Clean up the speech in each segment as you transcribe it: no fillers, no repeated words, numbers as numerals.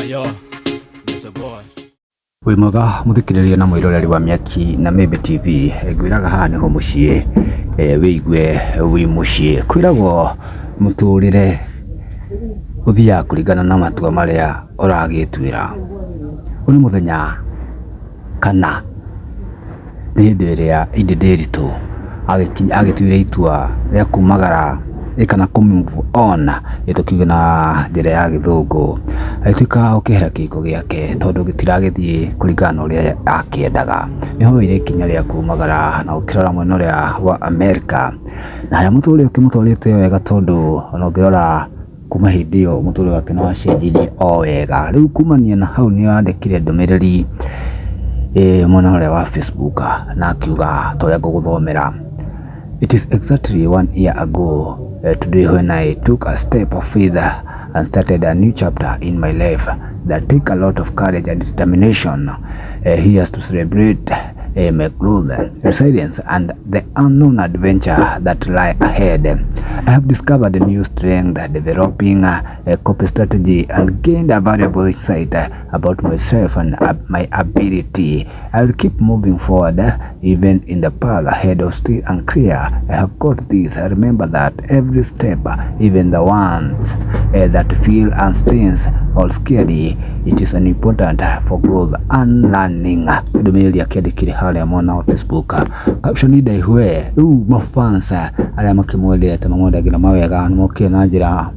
Yo, there's a boy. Wĩ mwega mũthikĩrĩria na mwĩroreri wa Mĩaki na Membe TV, ngwĩraga haha nĩho mũciĩ, wĩigue wĩ mũciĩ. Kwĩragwo mũtũrĩre ũthiaga kũringana na matua marĩa ũragĩtuĩra. Ũyũ nĩ mũthenya kana nĩ hĩndĩ ĩrĩa Indi Ndiritu agĩtuire itua rĩa kumagara kana kũ-move on tukiuga na njĩra ya gĩthũngũ, agĩtuĩka gũkĩhera kĩhiko gĩake tondũ gĩtiragĩthiĩ kũringana na ũrĩa akĩendaga. Nĩho oire ikinya rĩa kumagara na gũkĩrora mwena ũrĩa wa Amerika, na harĩa mũtũrĩre ũkĩmũtwarĩte wega tondũ ona ũngĩrora kuma hĩndĩ ĩyo mũtũrĩre wake nĩ wacenjirie o wega. Rĩu kumania na hau nĩ andĩkire ndũmĩrĩri mwena ũrĩa wa Facebook na akiuga ta ũrĩa ngũgũthomera. It is exactly 1 year ago today when I took a step of faith and started a new chapter in my life that take a lot of courage and determination. Here's to celebrate my growth, resilience, and the unknown adventure that lie ahead. I have discovered a new strength, developing a copy strategy, and gained a valuable insight about myself and my ability. I will keep moving forward, even in the path ahead of still unclear. I have got this. I remember that every step, even the ones that feel uncertain or scary, it is an important for growth and learning. Ndũmĩrĩri akĩandĩkire harĩa mwena wa Facebook. Caption ndaihwe rĩu mafansa arĩa makĩmwendete mamwendagĩra mawega nĩmokire na njĩra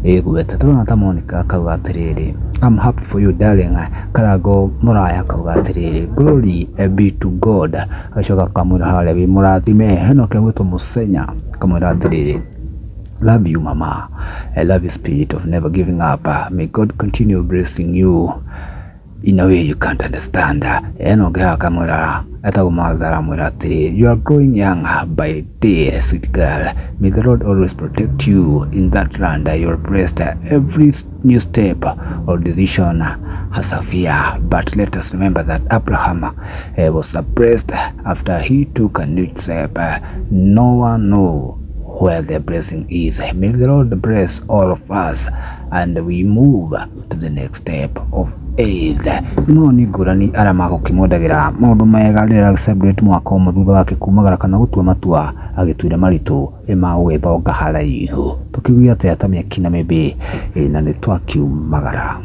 ĩgwete. Tũrona ta Monica akauga atĩrĩrĩ, I'm happy for you darling. Karango Mũraya akauga atĩrĩrĩ, glory be to God. Agacoka akamwĩra harĩa wĩ mũrathime. Henoke gwĩtwo Mũcenya akamwĩra atĩrĩrĩ, love you mama. I love your spirit of never giving up. May God continue blessing you in a way you can't understand. Enoke akamwĩra etagwo Martha aramwĩra atĩrĩ, you are growing young by day, sweet girl. May the Lord always protect you in that land you are blessed. Every new step or decision has a fear, but let us remember that Abraham was blessed after he took a new step. No one knows where the blessing is. May the Lord bless all of us and we move to the next step of faith. Ni ngũrani arĩa magũkĩmwendagĩra maũndũ mega rĩrĩa celebrate mwaka ũmwe thutha wake kumagara kana gũtua matua agĩtuire maritũ ma gũgĩthonga haraihu. Tũkiugia atĩa ta Mĩaki na Membe na nĩ twakiumagara.